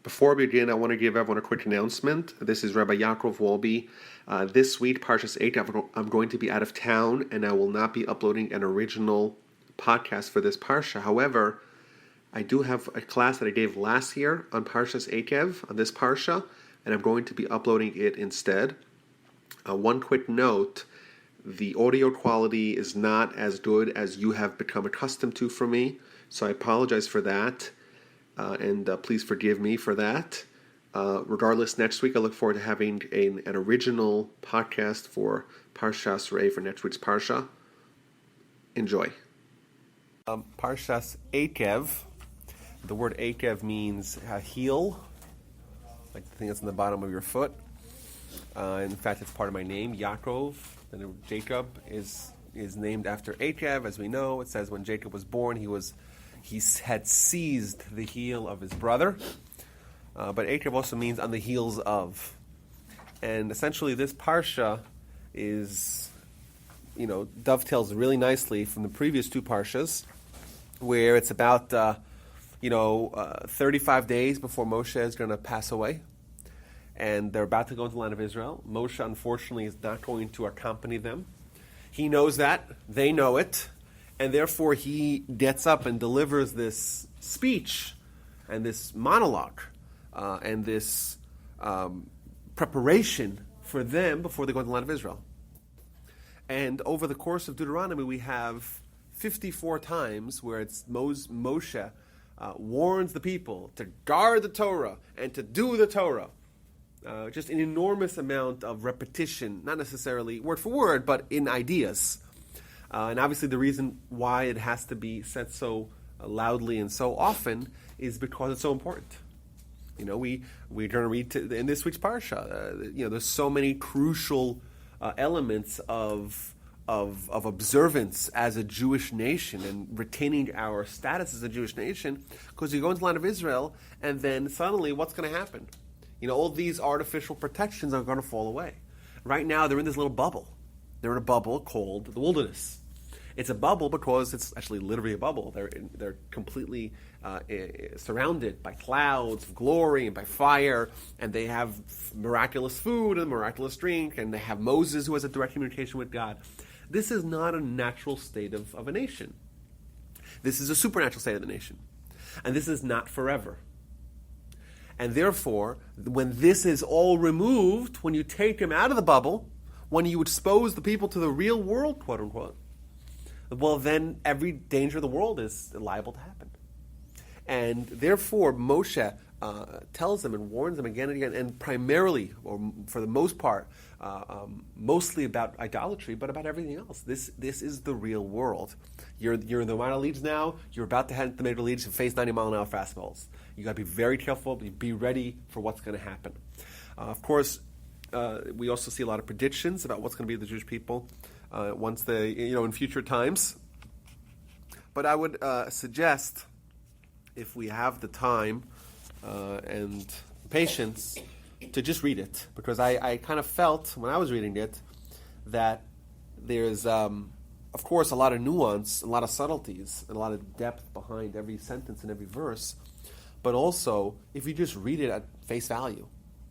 Before we begin, I want to give everyone a quick announcement. This is Rabbi Yaakov Wolbe. This week, Parshas Eikev, I'm going to be out of town, and I will not be uploading an original podcast for this parsha. However, I do have a class that I gave last year on Parshas Eikev, on this parsha, and I'm going to be uploading it instead. One quick note, the audio quality is not as good as you have become accustomed to from me, so I apologize for that. And please forgive me for that. Regardless, next week I look forward to having an original podcast for Parshas Re'eh for next week's Parsha. Enjoy. Parshas Eikev. The word Eikev means heel, like the thing that's on the bottom of your foot. In fact, it's part of my name, Yaakov. And Jacob is named after Eikev. As we know, it says when Jacob was born, he had seized the heel of his brother. But Eikev also means on the heels of. And essentially this parsha dovetails really nicely from the previous two parshas, where it's about 35 days before Moshe is going to pass away. And they're about to go into the land of Israel. Moshe, unfortunately, is not going to accompany them. He knows that. They know it. And therefore, he gets up and delivers this speech and this monologue and this preparation for them before they go into the land of Israel. And over the course of Deuteronomy, we have 54 times where it's Moshe warns the people to guard the Torah and to do the Torah. Just an enormous amount of repetition, not necessarily word for word, but in ideas. And obviously the reason why it has to be said so loudly and so often is because it's so important. We're going to read in this week's parsha. There's so many crucial elements of observance as a Jewish nation and retaining our status as a Jewish nation, because you go into the land of Israel and then suddenly what's going to happen? All these artificial protections are going to fall away. Right now they're in this little bubble. They're in a bubble called the wilderness. It's a bubble because it's actually literally a bubble. They're completely surrounded by clouds of glory and by fire, and they have miraculous food and miraculous drink, and they have Moses who has a direct communication with God. This is not a natural state of a nation. This is a supernatural state of the nation. And this is not forever. And therefore, when this is all removed, when you take them out of the bubble, when you expose the people to the real world, quote unquote, well, then every danger of the world is liable to happen. And therefore, Moshe tells them and warns them again and again, and primarily, or for the most part, mostly about idolatry, but about everything else. This is the real world. You're in the minor leagues now. You're about to head into the major leagues and face 90-mile-an-hour fastballs. You got to be very careful. Be ready for what's going to happen. Of course, we also see a lot of predictions about what's going to be the Jewish people once they, in future times. But I would suggest, if we have the time and patience, to just read it, because I kind of felt when I was reading it that there's, of course, a lot of nuance, a lot of subtleties, and a lot of depth behind every sentence and every verse. But also, if you just read it at face value,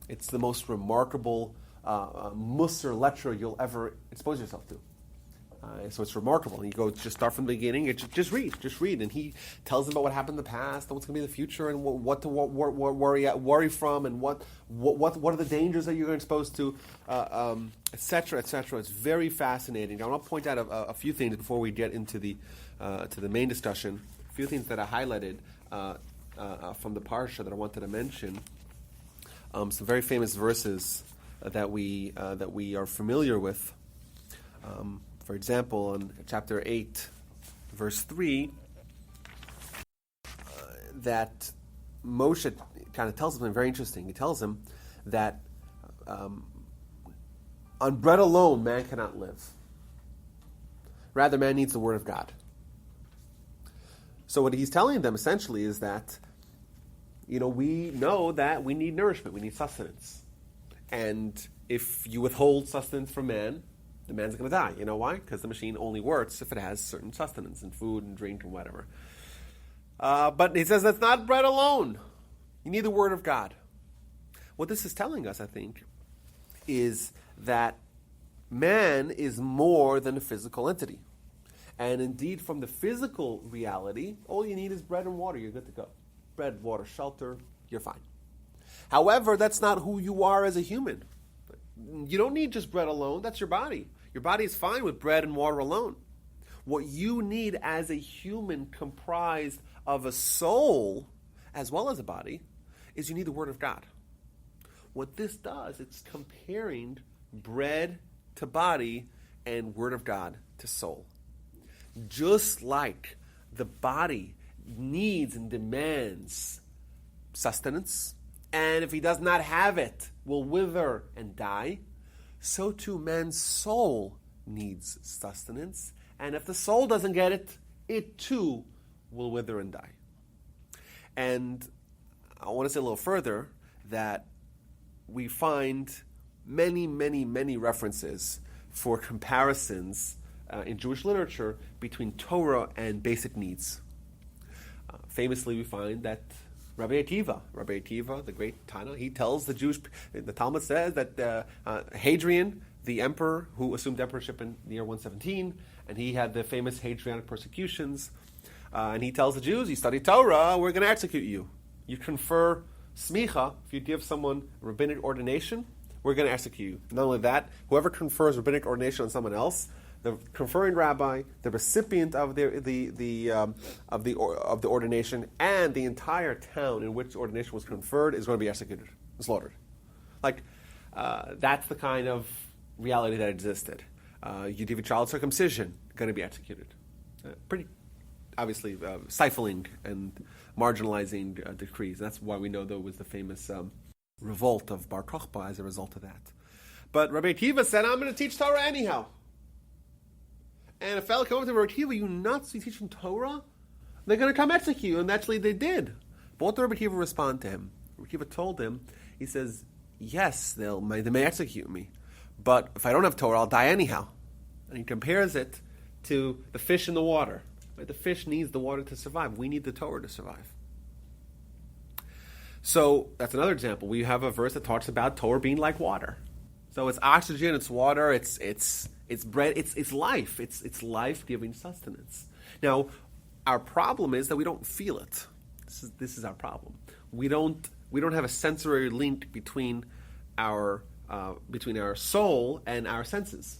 it's the most remarkable Musar lecture you'll ever expose yourself to. So it's remarkable. And you just start from the beginning. Just read. And he tells them about what happened in the past and what's going to be in the future and what to worry from and what are the dangers that you're exposed to, etc., etc. It's very fascinating. I want to point out a few things before we get into the main discussion. A few things that I highlighted from the parsha that I wanted to mention. Some very famous verses that we are familiar with. For example, in chapter 8, verse 3, that Moshe kind of tells him something very interesting. He tells him that on bread alone man cannot live. Rather, man needs the word of God. So what he's telling them essentially is that, we know that we need nourishment, we need sustenance. And if you withhold sustenance from man, the man's going to die. You know why? Because the machine only works if it has certain sustenance and food and drink and whatever. But he says that's not bread alone. You need the Word of God. What this is telling us, I think, is that man is more than a physical entity. And indeed, from the physical reality, all you need is bread and water. You're good to go. Bread, water, shelter, you're fine. However, that's not who you are as a human. You don't need just bread alone. That's your body. Your body is fine with bread and water alone. What you need as a human comprised of a soul as well as a body is you need the Word of God. What this does, it's comparing bread to body and Word of God to soul. Just like the body needs and demands sustenance, and if he does not have it, will wither and die, so too man's soul needs sustenance, and if the soul doesn't get it, it too will wither and die. And I want to say a little further that we find many, many, many references for comparisons in Jewish literature between Torah and basic needs. Famously, we find that Rabbi Akiva, the great Tana, he tells the Jewish, the Talmud says that Hadrian, the emperor who assumed emperorship in the year 117, and he had the famous Hadrianic persecutions, and he tells the Jews, you study Torah, we're going to execute you. You confer smicha, if you give someone rabbinic ordination, we're going to execute you. Not only that, whoever confers rabbinic ordination on someone else, the conferring rabbi, the recipient of the ordination, and the entire town in which ordination was conferred is going to be executed, slaughtered. That's the kind of reality that existed. You give a child circumcision, going to be executed. Pretty, obviously, stifling and marginalizing decrees. That's why we know there was the famous revolt of Bar Kokhba as a result of that. But Rabbi Akiva said, I'm going to teach Torah anyhow. And a fellow came up to Rabbi Akiva, you nuts, you teaching Torah? They're going to come execute you. And actually they did. But what did Rabbi Akiva respond to him? Rabbi Akiva told him, he says, yes, they may execute me. But if I don't have Torah, I'll die anyhow. And he compares it to the fish in the water. Right? The fish needs the water to survive. We need the Torah to survive. So that's another example. We have a verse that talks about Torah being like water. So it's oxygen, it's water, it's bread, it's life. It's life-giving sustenance. Now, our problem is that we don't feel it. This is our problem. We don't have a sensory link between our soul and our senses.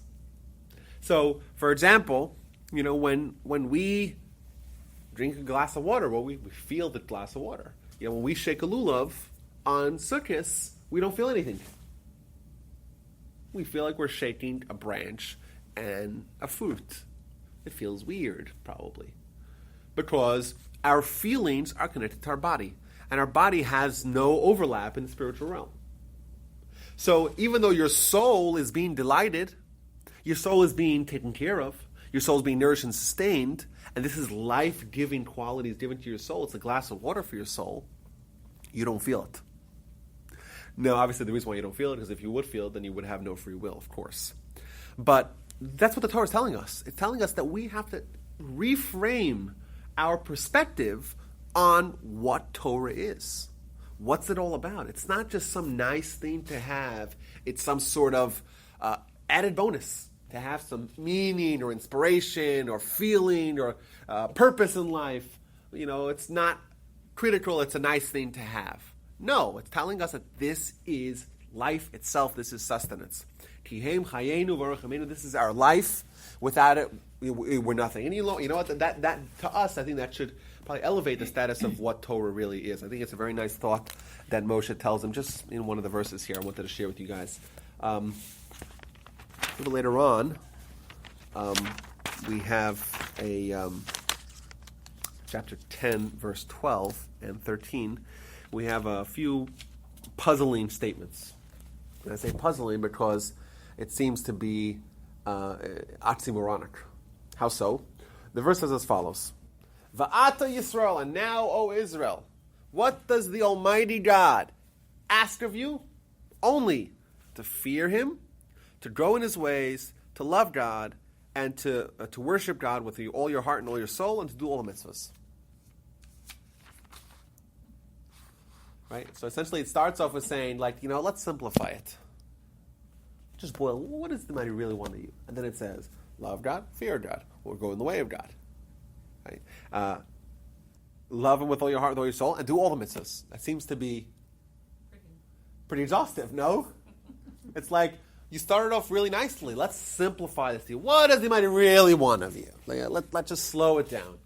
So, for example, when we drink a glass of water, well, we feel the glass of water. When we shake a lulav on Sukkot, we don't feel anything. We feel like we're shaking a branch and a fruit. It feels weird, probably, because our feelings are connected to our body, and our body has no overlap in the spiritual realm. So even though your soul is being delighted, your soul is being taken care of, your soul is being nourished and sustained, and this is life-giving qualities given to your soul. It's a glass of water for your soul. You don't feel it. Now, obviously, the reason why you don't feel it is because if you would feel it, then you would have no free will, of course. But that's what the Torah is telling us. It's telling us that we have to reframe our perspective on what Torah is. What's it all about? It's not just some nice thing to have. It's some sort of added bonus to have some meaning or inspiration or feeling or purpose in life. It's not critical. It's a nice thing to have. No, it's telling us that this is life itself. This is sustenance. This is our life. Without it, we're nothing. And you know what? That to us, I think that should probably elevate the status of what Torah really is. I think it's a very nice thought that Moshe tells them just in one of the verses here. I wanted to share with you guys. A little later on, we have a chapter 10, verse 12 and 13. We have a few puzzling statements. And I say puzzling because it seems to be oxymoronic. How so? The verse says as follows. Va'ata Yisrael, and now, O Israel, what does the Almighty God ask of you? Only to fear Him, to grow in His ways, to love God, and to worship God with all your heart and all your soul, and to do all the mitzvahs. right? So essentially it starts off with saying, like, let's simplify it. Just boil, what does the Almighty really want of you? And then it says, love God, fear God, or go in the way of God. Right? Love Him with all your heart, with all your soul, and do all the mitzvahs. That seems to be pretty exhaustive, no? It's like, you started off really nicely. Let's simplify this to you. What does the Almighty really want of you? Let's just slow it down.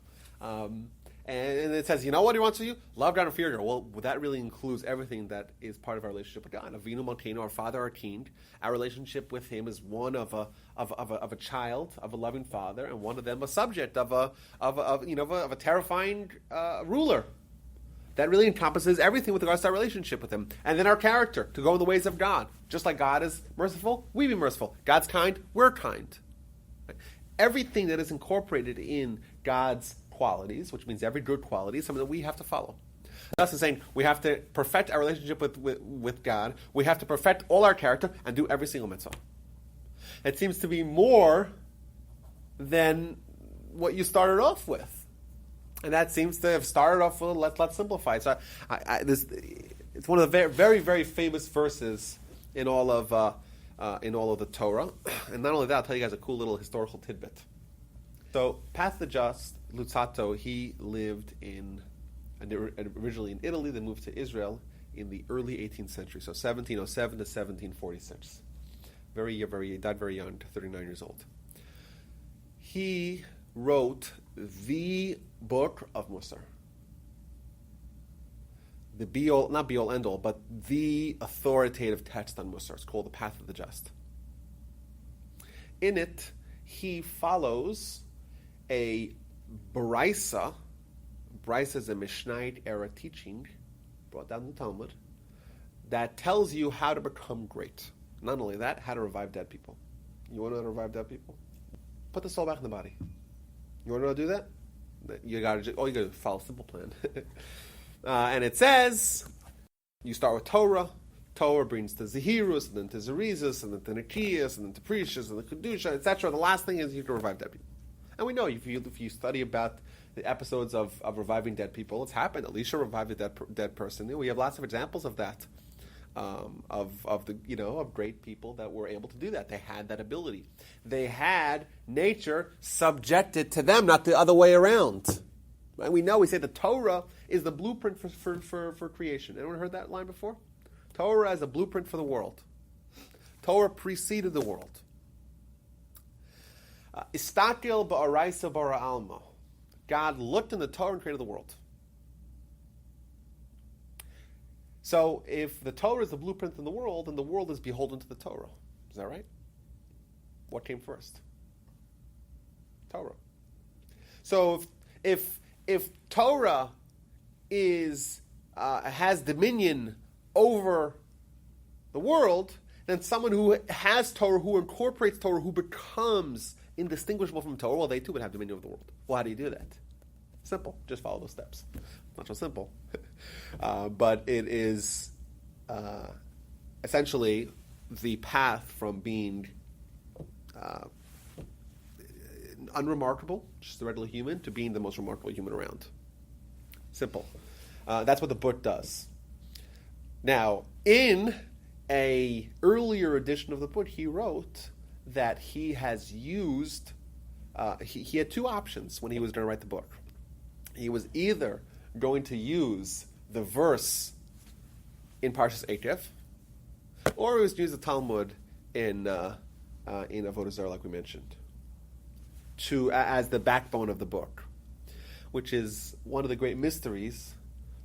And it says, what He wants of you? Love God and fear God. Well, that really includes everything that is part of our relationship with God. Avinu Malkeinu, our Father, our King. Our relationship with Him is one of a child, of a loving Father, and one of them a subject of a terrifying ruler. That really encompasses everything with regards to our relationship with Him. And then our character, to go in the ways of God. Just like God is merciful, we be merciful. God's kind, we're kind. Right? Everything that is incorporated in God's qualities, which means every good quality, is something that we have to follow. Thus, it's saying we have to perfect our relationship with God. We have to perfect all our character and do every single mitzvah. It seems to be more than what you started off with. And that seems to have started off with, let's simplify. So it's one of the very, very, very famous verses in all of the Torah. And not only that, I'll tell you guys a cool little historical tidbit. So, Path the Just, Lutzato, he lived originally in Italy, then moved to Israel in the early 18th century, so 1707 to 1746. Died very young, 39 years old. He wrote the book of Musar. The not be all end all, but the authoritative text on Musar. It's called the Path of the Just. In it, he follows a Baraisa. Baraisa is a Mishnayit era teaching, brought down in the Talmud, that tells you how to become great. Not only that, how to revive dead people. You want to know how to revive dead people? Put the soul back in the body. You want to know how to do that? You got to follow a simple plan. And it says, you start with Torah. Torah brings to Zehirus, and then to Zerizus, and then to Nikias, and then to Precious, and the Kedusha, etc. The last thing is you can revive dead people. And we know if you study about the episodes of reviving dead people, it's happened. Elisha revived a dead person. We have lots of examples of that, of great people that were able to do that. They had that ability. They had nature subjected to them, not the other way around. Right? We say the Torah is the blueprint for creation. Anyone heard that line before? Torah as a blueprint for the world. Torah preceded the world. Istakel ba'araisa bara alma. God looked in the Torah and created the world. So if the Torah is the blueprint in the world, then the world is beholden to the Torah. Is that right? What came first? Torah. So if Torah has dominion over the world, then someone who has Torah, who incorporates Torah, who becomes indistinguishable from Torah, well, they too would have dominion over the world. Well, how do you do that? Simple. Just follow those steps. Not so simple. But it is essentially the path from being unremarkable, just a regular human, to being the most remarkable human around. Simple. That's what the book does. Now, in a earlier edition of the book, he wrote that he has used, he had two options when he was going to write the book. He was either going to use the verse in Parshas Eikev, or he was to use the Talmud in Avodah Zarah, like we mentioned, as the backbone of the book, which is one of the great mysteries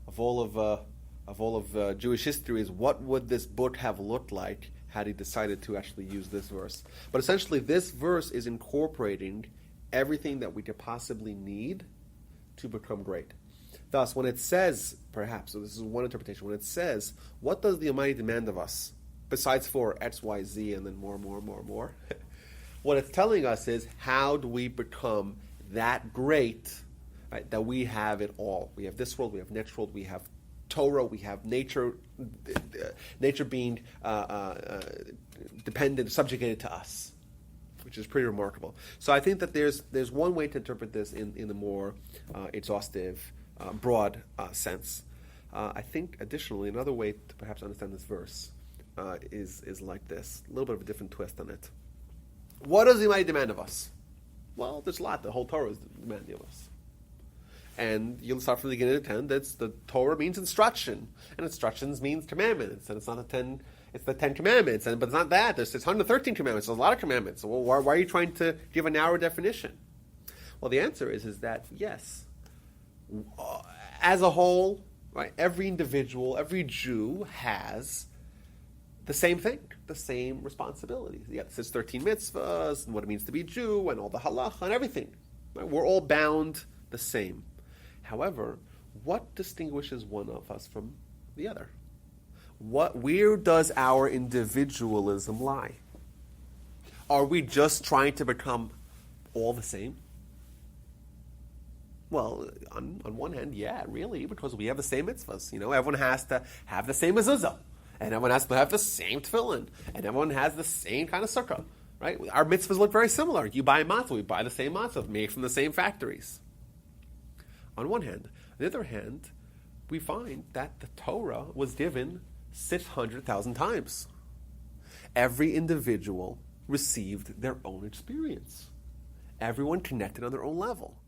of all of Jewish history. Is what would this book have looked like had he decided to actually use this verse? But essentially, this verse is incorporating everything that we could possibly need to become great. Thus, when it says, perhaps, so this is one interpretation, when it says, what does the Almighty demand of us, besides for X, Y, Z, and then more, what it's telling us is, how do we become that great, right, that we have it all? We have this world, we have next world, we have Torah, we have nature being dependent, subjugated to us, which is pretty remarkable. So I think that there's one way to interpret this in the more exhaustive, broad sense. I think, additionally, another way to perhaps understand this verse is like this, a little bit of a different twist on it. What does the Almighty demand of us? Well, there's a lot. The whole Torah is demanding of us. And you'll start from the beginning of 10. That's the Torah means instruction, and instructions means commandments, and it's not the 10. It's the 10 commandments, but it's not that. There's 113 commandments. There's a lot of commandments. So, well, why are you trying to give a narrow definition? Well, the answer is that yes, as a whole, right, every individual, every Jew has the same thing, the same responsibilities. Yeah, it says 13 mitzvahs, and what it means to be Jew, and all the halacha, and everything. Right? We're all bound the same. However, what distinguishes one of us from the other? Where does our individualism lie? Are we just trying to become all the same? Well, on one hand, yeah, really, because we have the same mitzvahs. Everyone has to have the same mezuzah, and everyone has to have the same tefillin, and everyone has the same kind of sukkah, right? Our mitzvahs look very similar. You buy matzah, we buy the same matzah, made from the same factories. On one hand. On the other hand, we find that the Torah was given 600,000 times. Every individual received their own experience. Everyone connected on their own level.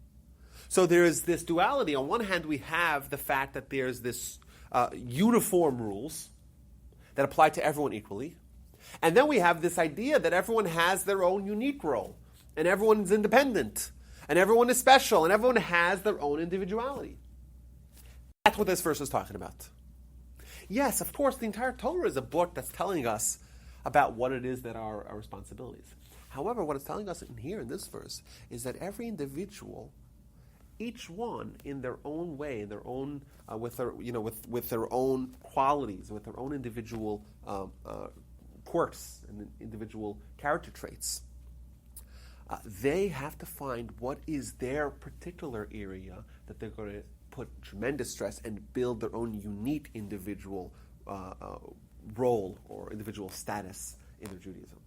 So there is this duality. On one hand, we have the fact that there's this uniform rules that apply to everyone equally. And then we have this idea that everyone has their own unique role, and everyone's independent, and everyone is special, and everyone has their own individuality. That's what this verse is talking about. Yes, of course, the entire Torah is a book that's telling us about what it is that are our responsibilities. However, what it's telling us in here in this verse is that every individual, each one in their own way, in their own with their own qualities, with their own individual quirks and individual character traits, they have to find what is their particular area that they're going to put tremendous stress and build their own unique individual role or individual status in their Judaism.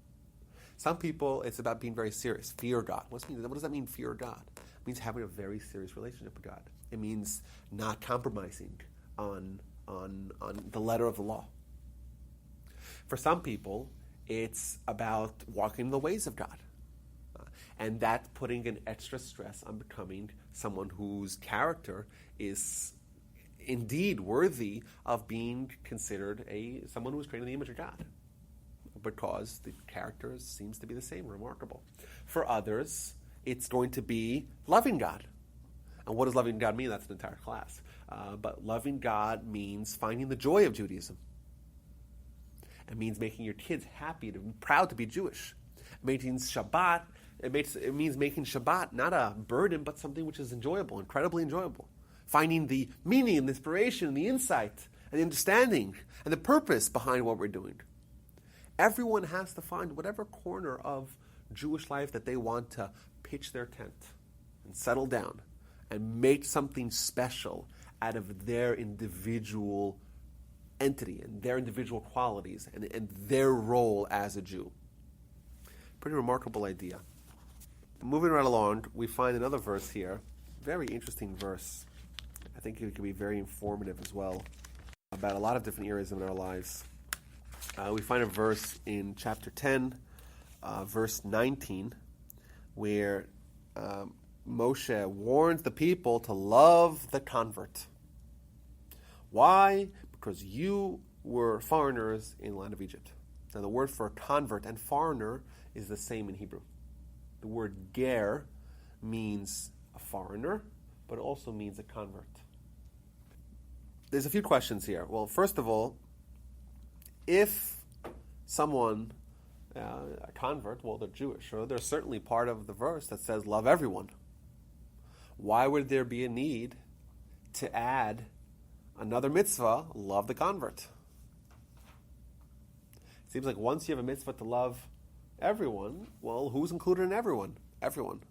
Some people, it's about being very serious. Fear God. What does that mean, fear God? It means having a very serious relationship with God. It means not compromising on the letter of the law. For some people, it's about walking in the ways of God. And that's putting an extra stress on becoming someone whose character is indeed worthy of being considered someone who was created in the image of God, because the character seems to be the same, remarkable. For others, it's going to be loving God. And what does loving God mean? That's an entire class. But loving God means finding the joy of Judaism. It means making your kids happy, proud to be Jewish. It means Shabbat. It means making Shabbat not a burden, but something which is enjoyable, incredibly enjoyable. Finding the meaning and the inspiration and the insight and the understanding and the purpose behind what we're doing. Everyone has to find whatever corner of Jewish life that they want to pitch their tent and settle down and make something special out of their individual entity and their individual qualities and their role as a Jew. Pretty remarkable idea. Moving right along, we find another verse here, very interesting verse. I think it could be very informative as well about a lot of different areas in our lives. We find a verse in chapter 10, verse 19, where Moshe warns the people to love the convert. Why? Because you were foreigners in the land of Egypt. Now, the word for convert and foreigner is the same in Hebrew. The word ger means a foreigner, but it also means a convert. There's a few questions here. Well, first of all, if someone, a convert, well, they're Jewish, so they're certainly part of the verse that says love everyone. Why would there be a need to add another mitzvah, love the convert? It seems like once you have a mitzvah to love everyone, well, who's included in everyone? Everyone.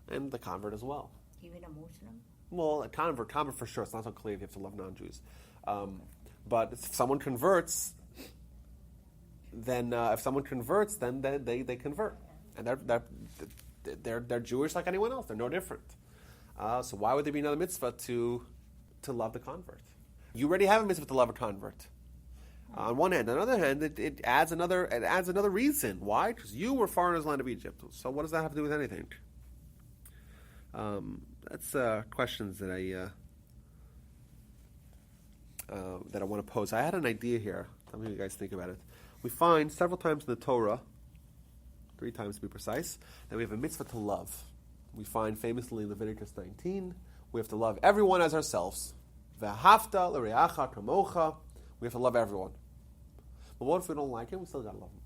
And the convert as well. Even a Muslim? Well, a convert for sure. It's not so clear if you have to love non-Jews. But if someone converts, then they convert. And they're Jewish like anyone else. They're no different. So why would there be another mitzvah to love the convert? You already have a mitzvah to love a convert. On one hand. On the other hand, it adds another reason. Why? Because you were foreigners in the land of Egypt. So what does that have to do with anything? That's questions that I want to pose. I had an idea here. Tell me what you guys think about it. We find several times in the Torah, 3 times to be precise, that we have a mitzvah to love. We find famously in Leviticus 19, we have to love everyone as ourselves. V'ahavta l'reacha kamocha. We have to love everyone. But what if we don't like him? We still got to love him.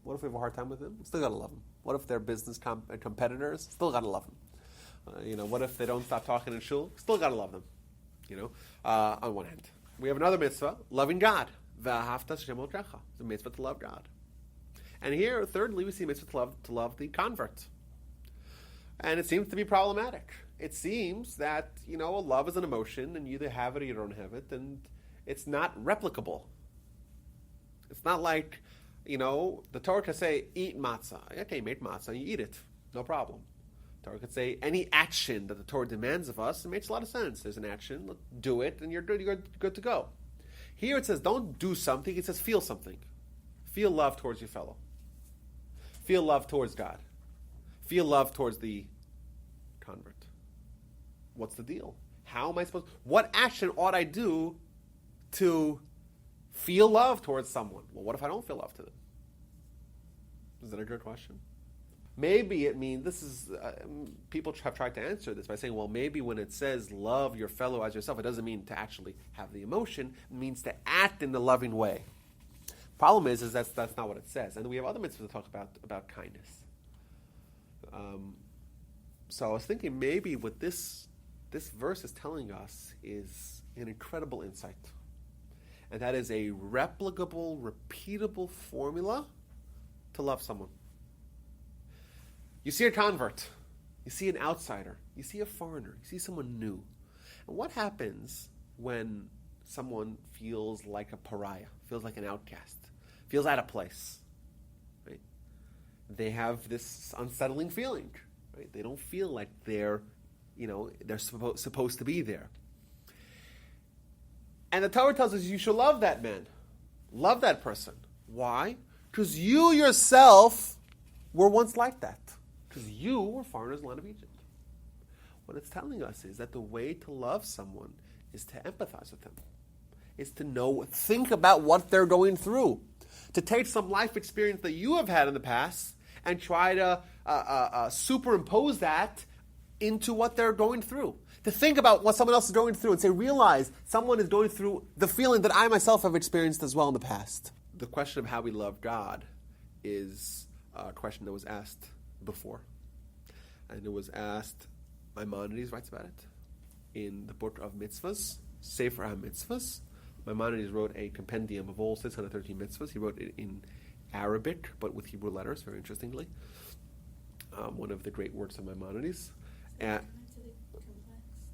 What if we have a hard time with him? We still got to love him. What if they're business competitors? Still got to love them. What if they don't stop talking in shul? Still got to love them. On one hand. We have another mitzvah, loving God. V'ahavta Hashem Elokecha. It's a mitzvah to love God. And here, thirdly, we see a mitzvah to love the convert. And it seems to be problematic. It seems that, love is an emotion, and you either have it or you don't have it, and it's not replicable. It's not like, the Torah can say, eat matzah. Okay, you make matzah, you eat it. No problem. The Torah could say, any action that the Torah demands of us, it makes a lot of sense. There's an action, do it, and you're good to go. Here it says, don't do something, it says, feel something. Feel love towards your fellow. Feel love towards God. Feel love towards the convert. What's the deal? How am I supposed... What action ought I do to feel love towards someone? Well, what if I don't feel love to them? Is that a good question? Maybe it means... This is... people have tried to answer this by saying, well, maybe when it says love your fellow as yourself, it doesn't mean to actually have the emotion. It means to act in the loving way. Problem is that's not what it says. And we have other mitzvahs to talk about kindness. So I was thinking maybe what this verse is telling us is an incredible insight. And that is a replicable, repeatable formula to love someone. You see a convert. You see an outsider. You see a foreigner. You see someone new. And what happens when someone feels like a pariah, feels like an outcast, feels out of place? Right? They have this unsettling feeling. Right? They don't feel like they're supposed to be there. And the Torah tells us you should love that man. Love that person. Why? Because you yourself were once like that. Because you were foreigners in the land of Egypt. What it's telling us is that the way to love someone is to empathize with them. Is to think about what they're going through. To take some life experience that you have had in the past and try to superimpose that into what they're going through. To think about what someone else is going through and say, realize someone is going through the feeling that I myself have experienced as well in the past. The question of how we love God is a question that was asked before. And it was asked, Maimonides writes about it in the book of mitzvahs, Sefer HaMitzvahs. Maimonides wrote a compendium of all 613 mitzvahs. He wrote it in Arabic, but with Hebrew letters, very interestingly. One of the great works of Maimonides.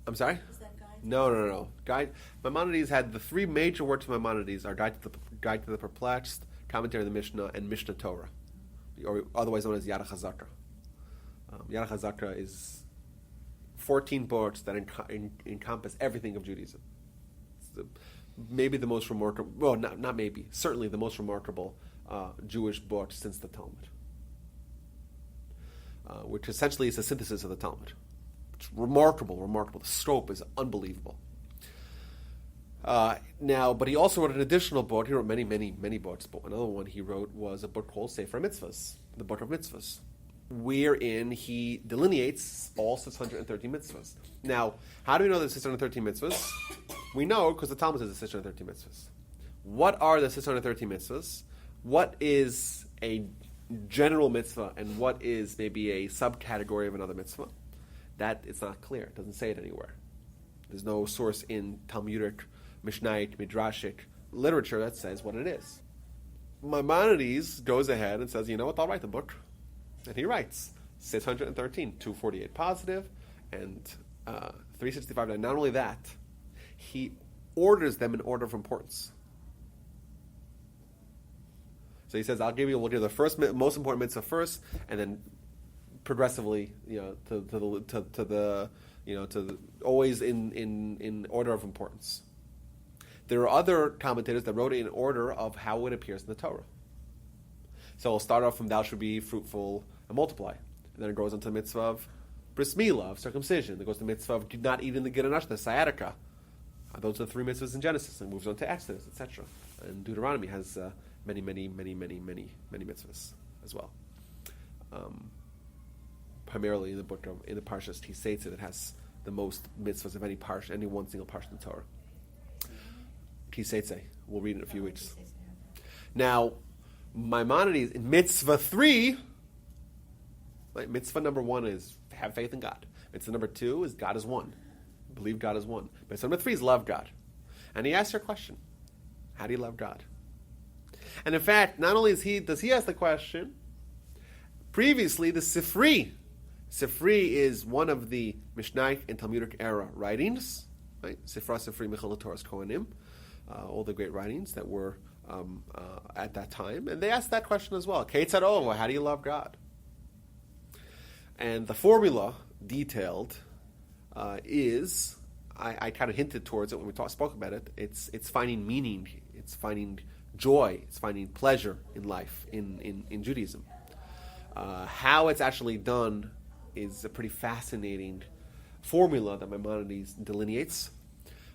I'm sorry? Is that guide? No. Maimonides had the 3 major works of Maimonides are Guide to the Perplexed, Commentary of the Mishnah, and Mishnah Torah, or otherwise known as Yad HaZakra. Yad HaZakra is 14 books that encompass everything of Judaism. It's maybe the most remarkable, well, not maybe, certainly the most remarkable Jewish book since the Talmud, which essentially is a synthesis of the Talmud. It's remarkable. The scope is unbelievable. But he also wrote an additional book. He wrote many books, but another one he wrote was a book called Sefer Mitzvahs, the Book of Mitzvahs, wherein he delineates all 613 mitzvahs. Now, how do we know there's 613 mitzvahs? We know because the Talmud says there's 613 mitzvahs. What are the 613 mitzvahs? What is a general mitzvah and what is maybe a subcategory of another mitzvah? That it's not clear. It doesn't say it anywhere. There's no source in Talmudic, Mishnaic, Midrashic literature that says what it is. Maimonides goes ahead and says, you know what, I'll write the book. And he writes 613, 248 positive, and 365. And not only that, he orders them in order of importance. So he says, we'll give you the first most important mitzvah first, and then progressively, always in order of importance. There are other commentators that wrote it in order of how it appears in the Torah. So we'll start off from thou shalt be fruitful and multiply. And then it goes into the mitzvah of bris milah, of circumcision. It goes to the mitzvah of not eating the gidanash, the sciatica. Those are the 3 mitzvahs in Genesis, and moves on to Exodus, etc. And Deuteronomy has many mitzvahs as well. Primarily in the Parshas Eikev, that has the most mitzvahs of any one single parsha in the Torah. Eikev, we'll read in a few weeks. Now, Maimonides in mitzvah 3, right, mitzvah number 1 is have faith in God. Mitzvah number 2 is God is one. Believe God is one. Mitzvah number 3 is love God. And he asks her a question. How do you love God? And in fact, not only does he ask the question, previously the Sifri is one of the Mishnaic and Talmudic era writings, right? Sifri Mechilot Torah's Kohanim, all the great writings that were at that time, and they asked that question as well. Keitzad Ovo, how do you love God? And the formula detailed is, I kind of hinted towards it when we spoke about it. It's finding meaning, it's finding joy, it's finding pleasure in life in Judaism. How it's actually done is a pretty fascinating formula that Maimonides delineates,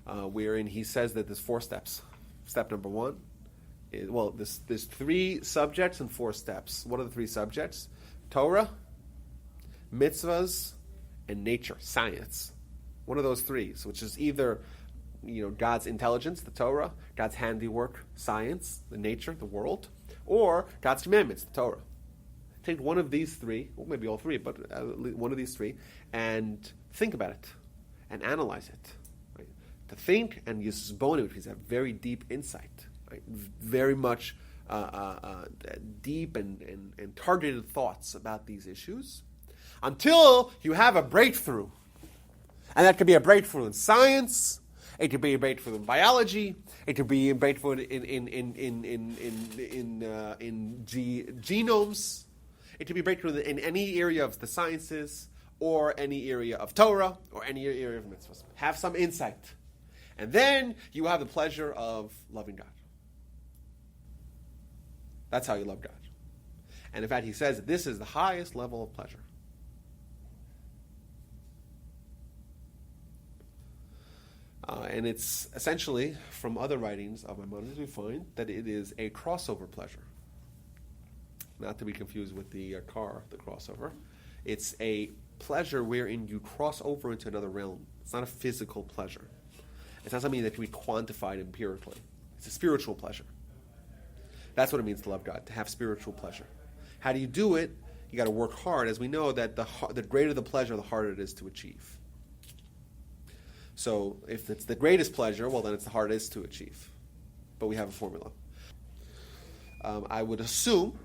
wherein he says that there's 4 steps. Step number 1 is, there's 3 subjects and 4 steps. What are the 3 subjects? Torah, mitzvahs, and nature, science. One of those 3, which is either God's intelligence, the Torah, God's handiwork, science, the nature, the world, or God's commandments, the Torah. Take one of these 3, or maybe all 3, but one of these 3, and think about it, and analyze it. Right? To think and use Zboni, which is a very deep insight, right? Very much deep and targeted thoughts about these issues, until you have a breakthrough. And that could be a breakthrough in science, it could be a breakthrough in biology, it could be a breakthrough in genomes, it could be a breakthrough in any area of the sciences, or any area of Torah, or any area of mitzvahs. Have some insight. And then you have the pleasure of loving God. That's how you love God. And in fact, he says that this is the highest level of pleasure. And it's essentially, from other writings of Maimonides, we find that it is a crossover pleasure. Not to be confused with the car, the crossover. It's a pleasure wherein you cross over into another realm. It's not a physical pleasure. It's not something that can be quantified empirically. It's a spiritual pleasure. That's what it means to love God, to have spiritual pleasure. How do you do it? You got to work hard. As we know that the greater the pleasure, the harder it is to achieve. So if it's the greatest pleasure, well, then it's the hardest to achieve. But we have a formula. I would assume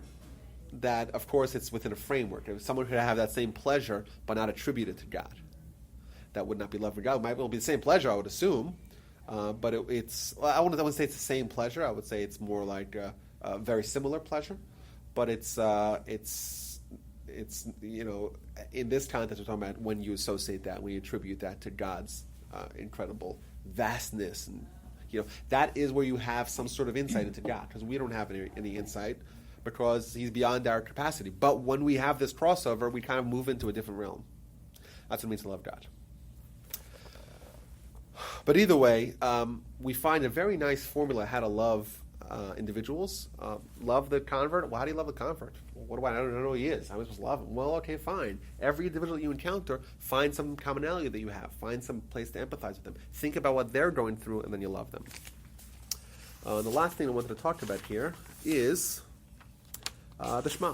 that, of course, it's within a framework. If someone could have that same pleasure but not attribute it to God, that would not be love for God. It might well be the same pleasure, I would assume, but I wouldn't say it's the same pleasure. I would say it's more like a very similar pleasure, but it's in this context we're talking about when you associate that, when you attribute that to God's incredible vastness, and that is where you have some sort of insight into God, because we don't have any insight because He's beyond our capacity. But when we have this crossover, we kind of move into a different realm. That's what it means to love God. But either way, we find a very nice formula how to love individuals. Love the convert. Well, how do you love the convert? What do I don't know who he is. I'm supposed to love him. Well, okay, fine. Every individual you encounter, find some commonality that you have. Find some place to empathize with them. Think about what they're going through, and then you love them. The last thing I wanted to talk about here is the Shema.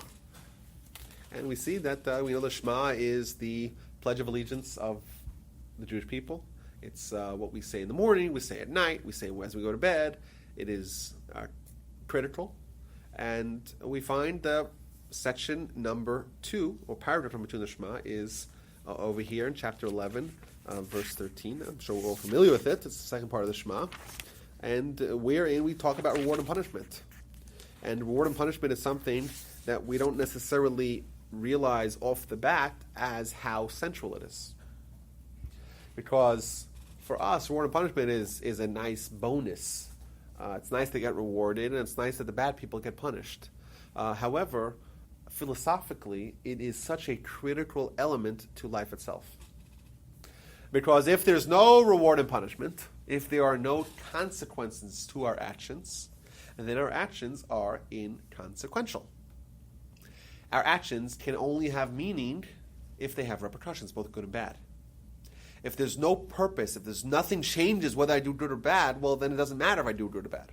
And we see that we know the Shema is the Pledge of Allegiance of the Jewish people. It's what we say in the morning, we say at night, we say as we go to bed. It is critical. And we find section number 2, or paragraph number 2 in the Shema is over here in chapter 11, verse 13. I'm sure we're all familiar with it. It's the second part of the Shema. And wherein we talk about reward and punishment. And reward and punishment is something that we don't necessarily realize off the bat as how central it is. Because for us, reward and punishment is a nice bonus. It's nice to get rewarded, and it's nice that the bad people get punished. However, philosophically, it is such a critical element to life itself. Because if there's no reward and punishment, if there are no consequences to our actions, then our actions are inconsequential. Our actions can only have meaning if they have repercussions, both good and bad. If there's no purpose, if there's nothing changes whether I do good or bad, well, then it doesn't matter if I do good or bad.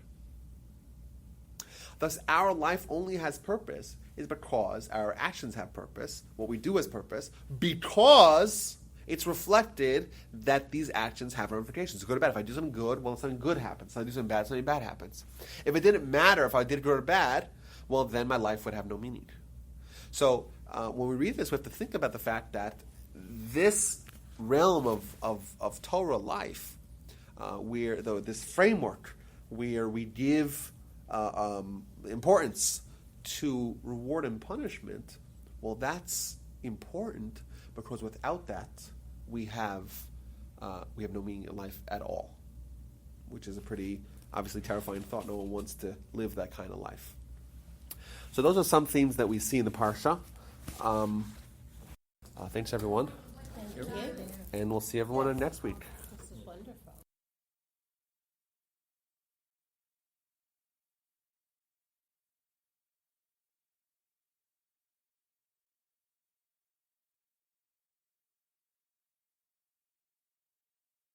Thus, our life only has purpose is because our actions have purpose, what we do has purpose, because it's reflected that these actions have ramifications, good or bad. If I do something good, well, something good happens. If I do something bad happens. If it didn't matter if I did good or bad, well, then my life would have no meaning. So when we read this, we have to think about the fact that this realm of Torah life, where this framework where we give importance to reward and punishment, well, that's important because without that, we have no meaning in life at all, which is a pretty obviously terrifying thought. No one wants to live that kind of life. So those are some themes that we see in the Parsha. Thanks, everyone. Thank you. And we'll see everyone next week.